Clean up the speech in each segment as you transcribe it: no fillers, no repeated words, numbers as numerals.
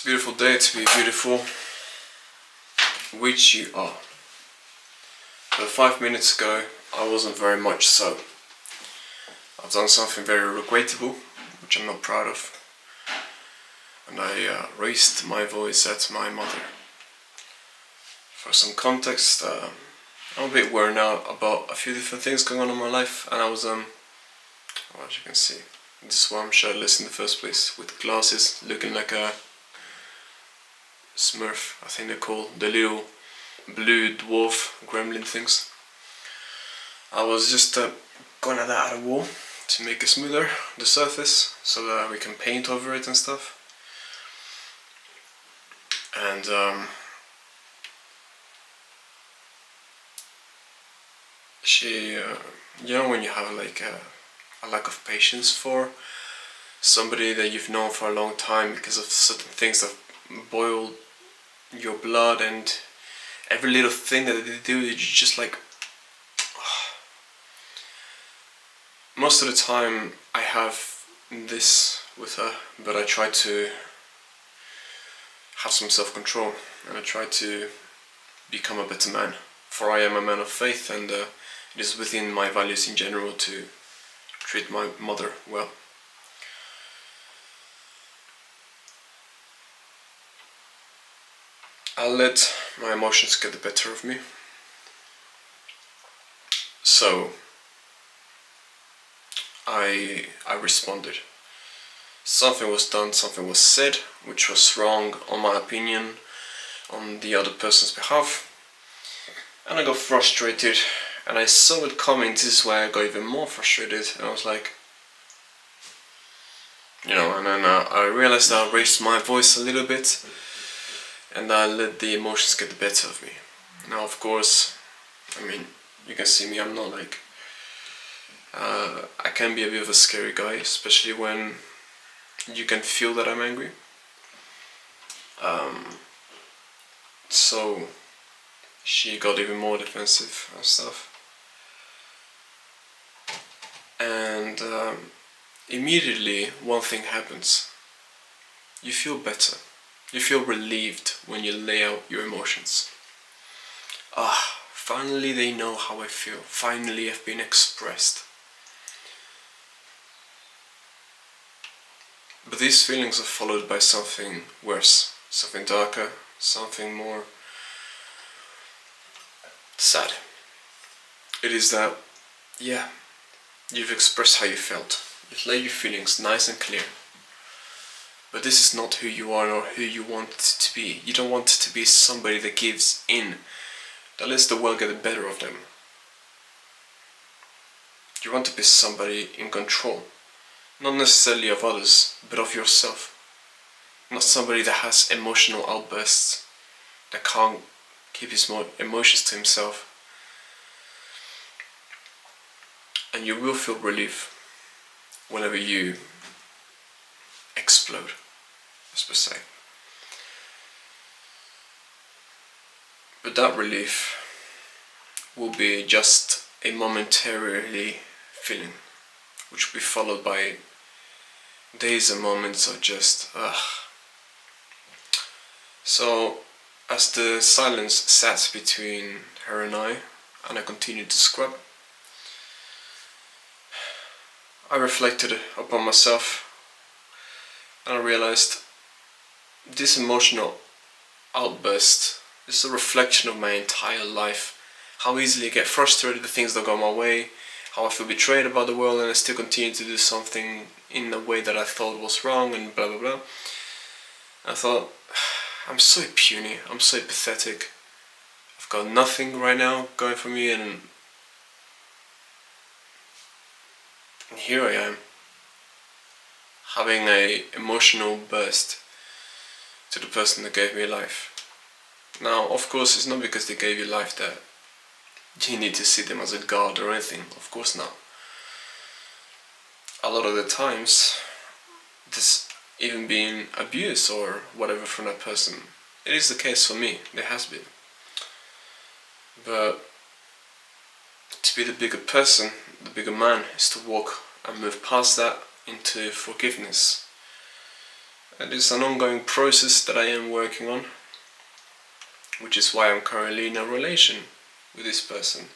a beautiful day to be beautiful, which you are. But 5 minutes ago, I wasn't very much so. I've done something very regrettable, which I'm not proud of. And I raised my voice at my mother. For some context, I'm a bit worn out about a few different things going on in my life, and I was, well, as you can see, this is why I'm shirtless in the first place, with glasses, looking like a Smurf, I think they're called, the little blue dwarf gremlin things. I was just going at that at a wall to make it smoother, the surface, so that we can paint over it and stuff. And she, you know, when you have like a lack of patience for somebody that you've known for a long time because of certain things that boil your blood, and every little thing that they do, you just like. Most of the time I have this with her, but I try to have some self-control and I try to become a better man, for I am a man of faith, and it is within my values in general to treat my mother well. I let my emotions get the better of me. So I responded. Something was done, something was said, which was wrong on my opinion, on the other person's behalf. And I got frustrated, and I saw it coming. This is why I got even more frustrated, and I was like, you know, and then I realized that I raised my voice a little bit, and I let the emotions get the better of me. Now, of course, I mean, you can see me, I'm not like, I can be a bit of a scary guy, especially when you can feel that I'm angry. So she got even more defensive and stuff. And immediately one thing happens. You feel better. You feel relieved when you lay out your emotions. Finally they know how I feel. Finally I've been expressed. But these feelings are followed by something worse, something darker, something more sad. It is that, yeah, you've expressed how you felt. You've laid your feelings nice and clear. But this is not who you are or who you want to be. You don't want to be somebody that gives in, that lets the world get the better of them. You want to be somebody in control. Not necessarily of others, but of yourself. Not somebody that has emotional outbursts, that can't keep his emotions to himself. And you will feel relief whenever you explode, as per se. But that relief will be just a momentary feeling, which will be followed by days and moments of just So as the silence sat between her and I continued to scrub, I reflected upon myself, and I realized this emotional outburst is a reflection of my entire life. How easily I get frustrated at things that go my way, how I feel betrayed about the world, and I still continue to do something in a way that I thought was wrong, and blah blah blah. I thought, I'm so puny, I'm so pathetic. I've got nothing right now going for me, and here I am, having an emotional burst to the person that gave me life. Now, of course, it's not because they gave you life that you need to see them as a god or anything. Of course not. A lot of the times, this even being abuse or whatever from that person, it is the case for me. There has been. But to be the bigger person, the bigger man, is to walk and move past that into forgiveness And it's an ongoing process that I am working on, which is why I'm currently in a relation with this person,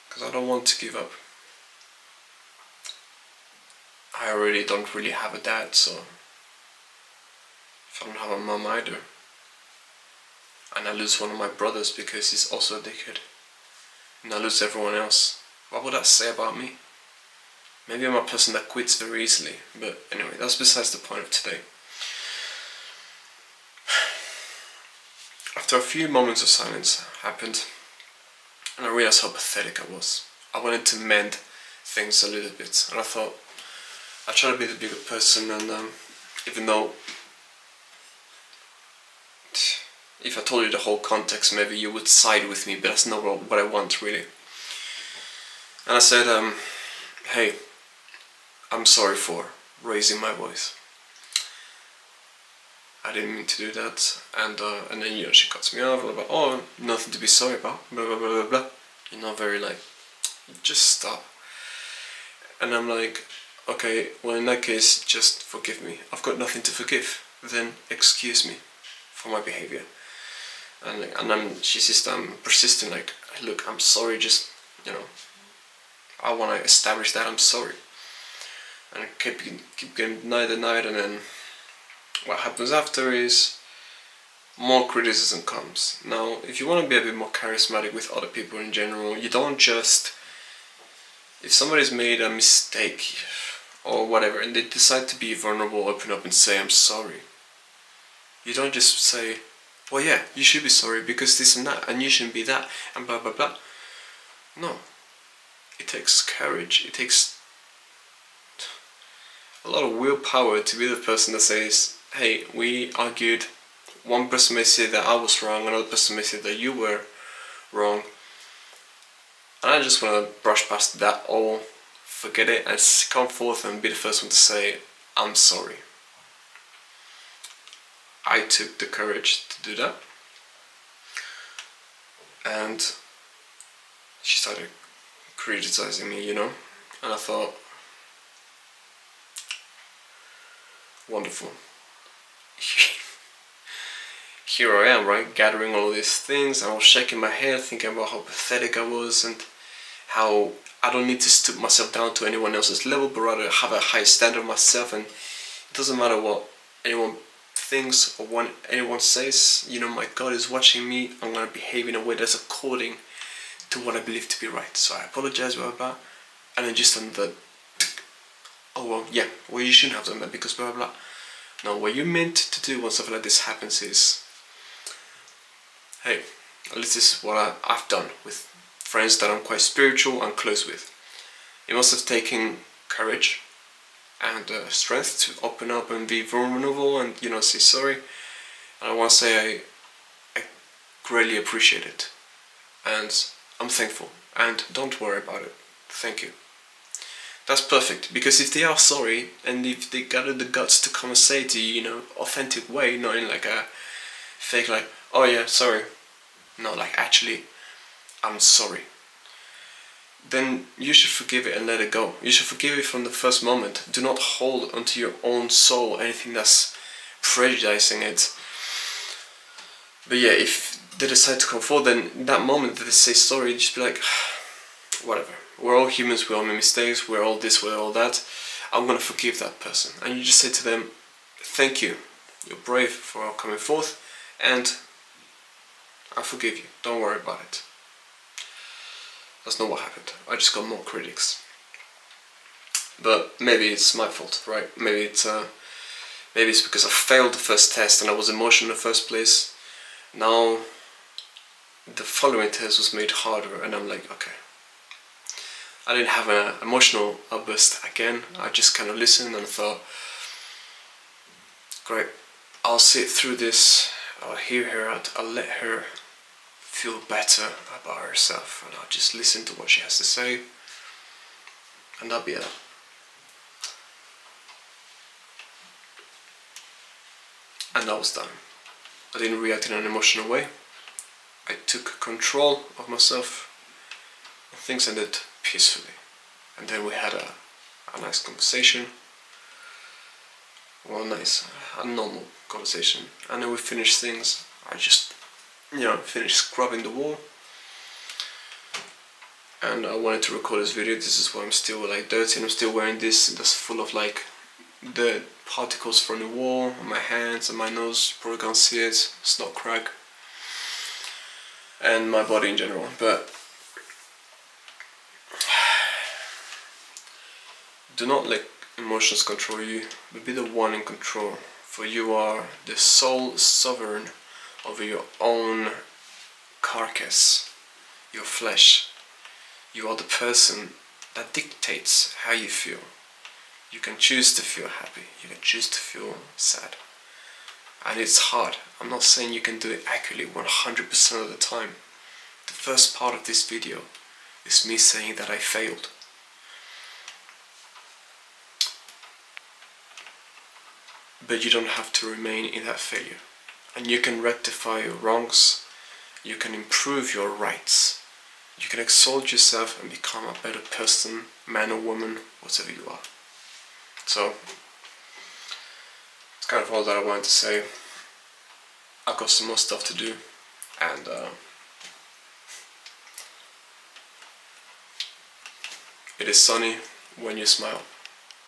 because I don't want to give up. I already don't really have a dad, so if I don't have a mom either, and I lose one of my brothers because he's also a dickhead, and I lose everyone else, what would that say about me? Maybe I'm a person that quits very easily, but anyway, that's besides the point of today. After a few moments of silence happened, and I realized how pathetic I was. I wanted to mend things a little bit, and I thought, I try to be the bigger person, and even though if I told you the whole context, maybe you would side with me, but that's not what I want, really. And I said, hey, I'm sorry for raising my voice. I didn't mean to do that. And then, she cuts me off, blah, oh, nothing to be sorry about, blah, blah, blah, blah, blah. Very like, just stop. And I'm like, okay, well, in that case, just forgive me. I've got nothing to forgive. Then excuse me for my behavior. And she's just persistent, like, look, I'm sorry, just, I want to establish that I'm sorry. And I keep getting denied, and then what happens after is more criticism comes. Now, if you want to be a bit more charismatic with other people in general, you don't just, if somebody's made a mistake or whatever, and they decide to be vulnerable, open up and say, I'm sorry, you don't just say, well, yeah, you should be sorry because this and that, and you shouldn't be that, and blah, blah, blah. No. It takes courage. It takes a lot of willpower to be the person that says, hey, we argued. One person may say that I was wrong, another person may say that you were wrong. And I just want to brush past that all, forget it, and come forth and be the first one to say, I'm sorry. I took the courage to do that. And she started criticizing me, and I thought, wonderful. Here I am, right, gathering all these things, and I was shaking my head, thinking about how pathetic I was, and how I don't need to stoop myself down to anyone else's level, but rather have a high standard of myself, and it doesn't matter what anyone thinks or what anyone says, my God is watching me. I'm going to behave in a way that's according to what I believe to be right. So I apologize about that, and then just on the, oh well, yeah, well, you shouldn't have done that because blah blah blah. No, what you meant to do when something like this happens is, hey, at least this is what I've done with friends that I'm quite spiritual and close with. It must have taken courage and strength to open up and be vulnerable and say sorry. And I want to say I greatly appreciate it, and I'm thankful. And don't worry about it. Thank you. That's perfect, because if they are sorry and if they got the guts to come and say to you, authentic way, not in like a fake like, oh yeah, sorry. No, like actually, I'm sorry. Then you should forgive it and let it go. You should forgive it from the first moment. Do not hold onto your own soul anything that's prejudicing it. But yeah, if they decide to come forward, then in that moment that they say sorry, just be like, whatever. We're all humans, we all make mistakes, we're all this, we're all that. I'm gonna forgive that person. And you just say to them, thank you. You're brave for coming forth, and I forgive you. Don't worry about it. That's not what happened. I just got more critics. But maybe it's my fault, right? Maybe it's because I failed the first test and I was emotional in the first place. Now the following test was made harder, and I'm like, okay. I didn't have an emotional outburst again. I just kind of listened and thought, great, I'll sit through this. I'll hear her out. I'll let her feel better about herself, and I'll just listen to what she has to say, and that'll be it. And that was done. I didn't react in an emotional way. I took control of myself, and things ended peacefully. And then we had a nice conversation, well, nice, a normal conversation. And then we finish things. I just, finish scrubbing the wall. And I wanted to record this video. This is why I'm still like dirty, and I'm still wearing this that's full of like the particles from the wall on my hands and my nose. You probably can't see it, it's not crack. And my body in general. But do not let emotions control you, but be the one in control. For you are the sole sovereign over your own carcass, your flesh. You are the person that dictates how you feel. You can choose to feel happy, you can choose to feel sad. And it's hard. I'm not saying you can do it accurately 100% of the time. The first part of this video is me saying that I failed. But you don't have to remain in that failure. And you can rectify your wrongs, you can improve your rights. You can exalt yourself and become a better person, man or woman, whatever you are. So, it's kind of all that I wanted to say. I've got some more stuff to do, and it is sunny when you smile.